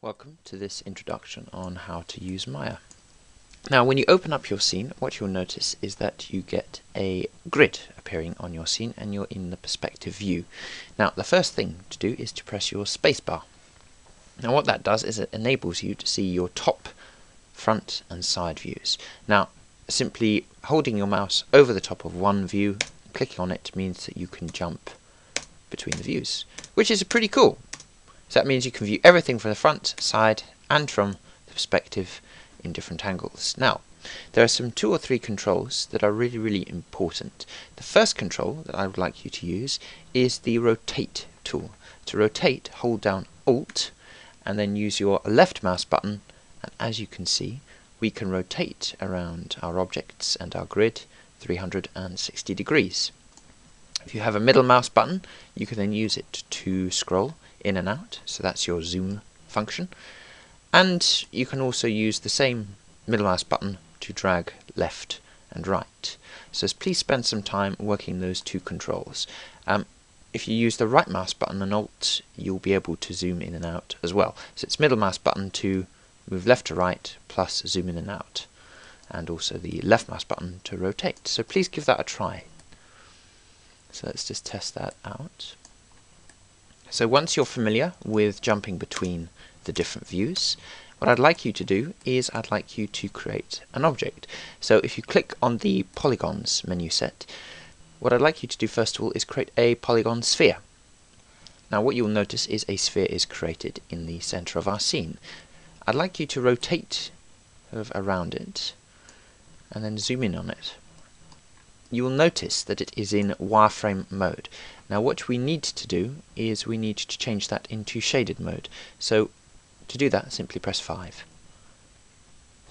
Welcome to this introduction on how to use Maya. Now, when you open up your scene, what you'll notice is that you get a grid appearing on your scene and you're in the perspective view. Now, the first thing to do is to press your spacebar. Now, what that does is it enables you to see your top, front and side views. Now, simply holding your mouse over the top of one view, clicking on it means that you can jump between the views, which is pretty cool. So that means you can view everything from the front, side and from the perspective in different angles. Now, there are some 2 or 3 controls that are really important. The first control that I would like you to use is the rotate tool. To rotate, hold down Alt and then use your left mouse button, and as you can see, we can rotate around our objects and our grid 360 degrees. If you have a middle mouse button, you can then use it to scroll in and out, so that's your zoom function, and you can also use the same middle mouse button to drag left and right. So please spend some time working those 2 controls. If you use the right mouse button and Alt, you'll be able to zoom in and out as well. So it's middle mouse button to move left to right plus zoom in and out, and also the left mouse button to rotate. So please give that a try. So let's just test that out. So once you're familiar with jumping between the different views, what I'd like you to do is I'd like you to create an object. So if you click on the polygons menu set, what I'd like you to do first of all is create a polygon sphere. Now what you'll notice is a sphere is created in the center of our scene. I'd like you to rotate around it and then zoom in on it. You will notice that it is in wireframe mode. Now what we need to do is we need to change that into shaded mode. So to do that, simply press 5.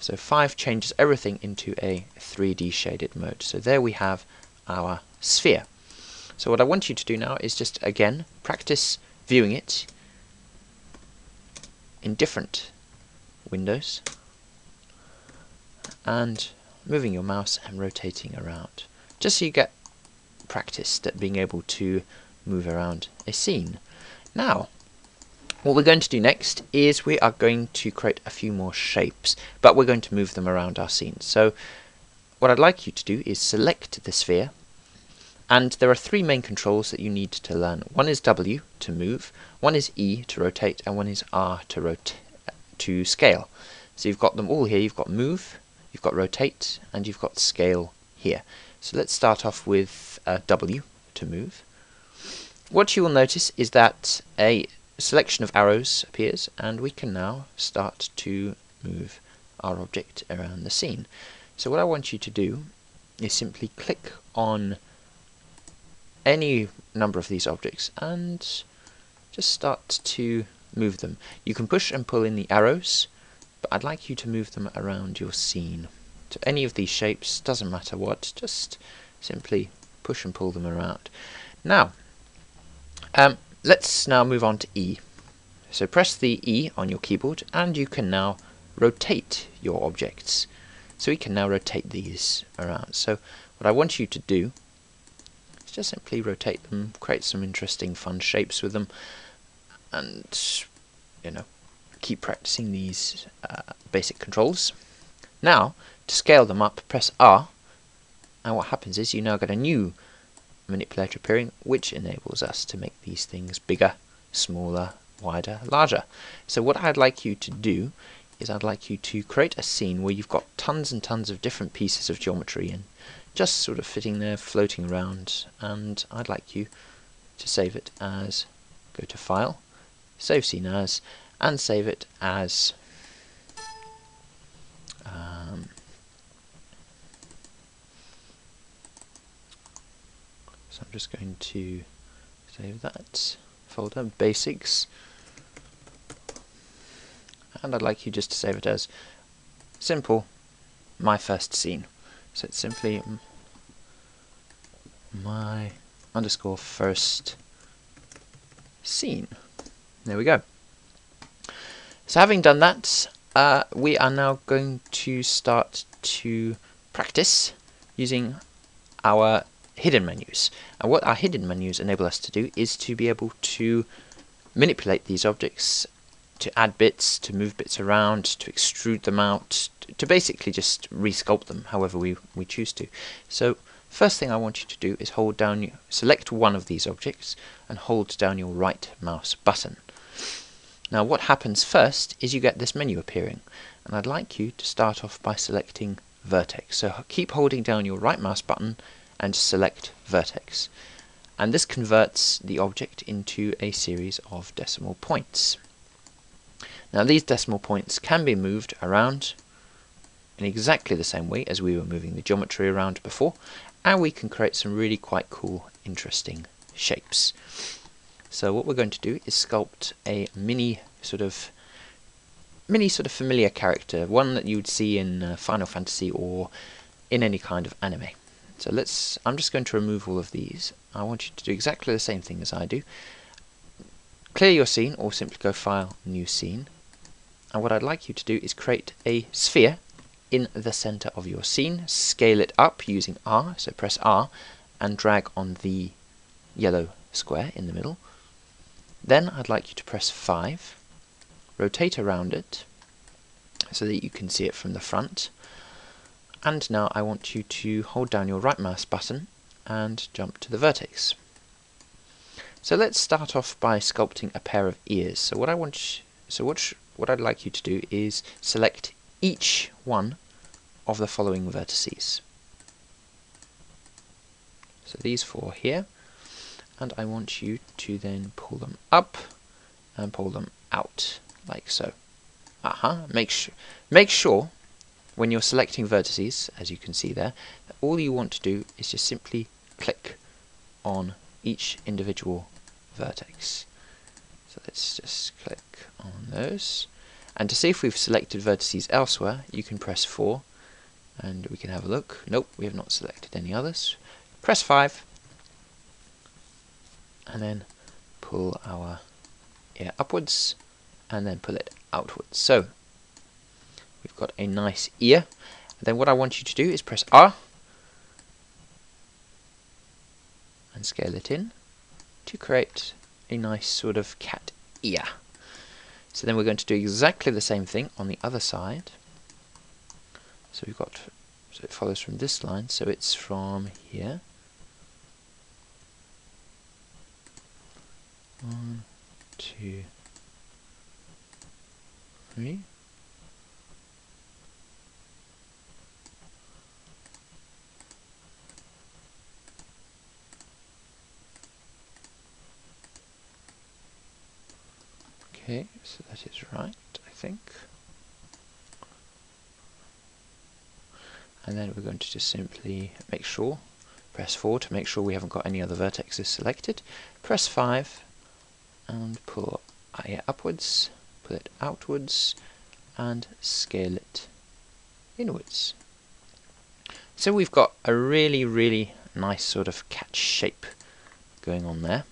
So 5 changes everything into a 3D shaded mode. So there we have our sphere. So what I want you to do now is just again practice viewing it in different windows and moving your mouse and rotating around, just so you get practiced at being able to move around a scene. Now, what we're going to do next is we are going to create a few more shapes, but we're going to move them around our scene. So what I'd like you to do is select the sphere, and there are 3 main controls that you need to learn. One is W to move, one is E to rotate, and one is R to scale. So you've got them all here. You've got move, you've got rotate, and you've got scale here. So let's start off with W to move. What you will notice is that a selection of arrows appears, and we can now start to move our object around the scene. So what I want you to do is simply click on any number of these objects and just start to move them. You can push and pull in the arrows, but I'd like you to move them around your scene. So any of these shapes, doesn't matter what, just simply push and pull them around. Now, let's now move on to E. So press the E on your keyboard and you can now rotate your objects. So we can now rotate these around. So what I want you to do is just simply rotate them, create some interesting fun shapes with them, and keep practicing these basic controls. Now, to scale them up, press R, and what happens is you now get a new manipulator appearing, which enables us to make these things bigger, smaller, wider, larger. So what I'd like you to do is I'd like you to create a scene where you've got tons and tons of different pieces of geometry and just sort of fitting there, floating around, and I'd like you to save it as, go to File, Save Scene As, and save it as so I'm just going to save that folder, Basics, and I'd like you just to save it as simple my first scene. So it's simply my underscore first scene. There we go. So having done that, we are now going to start to practice using our hidden menus. And what our hidden menus enable us to do is to be able to manipulate these objects, to add bits, to move bits around, to extrude them out, to basically just resculpt them however we choose to. So first thing I want you to do is select one of these objects and hold down your right mouse button. Now what happens first is you get this menu appearing, and I'd like you to start off by selecting vertex. So keep holding down your right mouse button and select vertex, and this converts the object into a series of decimal points. Now these decimal points can be moved around in exactly the same way as we were moving the geometry around before, and we can create some really quite cool, interesting shapes. So what we're going to do is sculpt a mini sort of familiar character, one that you would see in Final Fantasy or in any kind of anime. So I'm just going to remove all of these. I want you to do exactly the same thing as I do. Clear your scene, or simply go File, New Scene. And what I'd like you to do is create a sphere in the center of your scene, scale it up using R, so press R and drag on the yellow square in the middle. Then I'd like you to press 5, rotate around it so that you can see it from the front, and now I want you to hold down your right mouse button and jump to the vertex. So let's start off by sculpting a pair of ears. So what I'd like you to do is select each one of the following vertices. So these 4 here, and I want you to then pull them up and pull them out like so. Make sure when you're selecting vertices, as you can see there, that all you want to do is just simply click on each individual vertex. So let's just click on those. And to see if we've selected vertices elsewhere, you can press 4 and we can have a look. Nope, we have not selected any others. Press 5 and then pull our ear upwards and then pull it outwards. So we've got a nice ear. And then what I want you to do is press R and scale it in to create a nice sort of cat ear. So then we're going to do exactly the same thing on the other side. So it follows from this line, so it's from here. 1, 2, 3. Okay, so that is right, I think. And then we're going to just simply make sure, press 4 to make sure we haven't got any other vertexes selected, press 5 and pull it upwards, pull it outwards and scale it inwards. So we've got a really nice sort of cat shape going on there.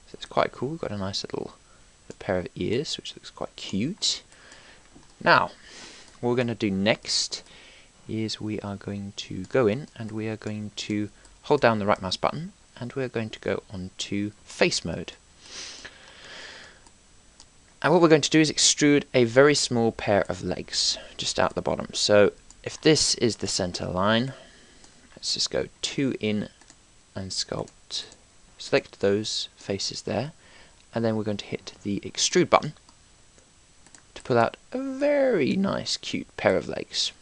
So it's quite cool, we've got a nice little pair of ears which looks quite cute. Now what we're going to do next is we are going to go in and we are going to hold down the right mouse button and we're going to go on to face mode. And what we're going to do is extrude a very small pair of legs just out the bottom. So if this is the center line, let's just go 2 in and select those faces there, and then we're going to hit the extrude button to pull out a very nice cute pair of legs.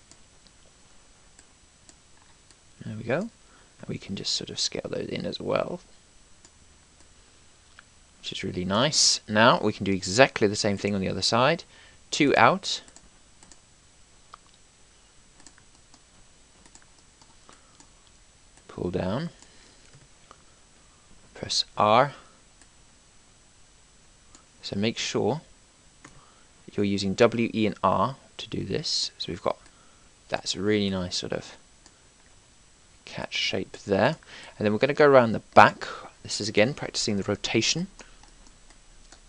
There we go. And we can just sort of scale those in as well, which is really nice. Now we can do exactly the same thing on the other side. 2 out. Pull down. Press R. So make sure that you're using W, E and R to do this. So we've got that's a really nice sort of cat shape there. And then we're going to go around the back. This is again practicing the rotation.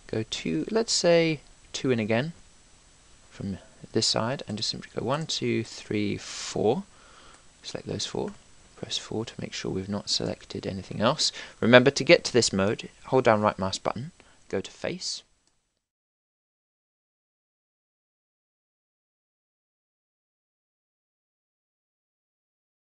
Go to, let's say, 2 in again from this side and just simply go 1, 2, 3, 4. Select those 4. press 4 to make sure we've not selected anything else. Remember, to get to this mode, hold down right mouse button, go to face,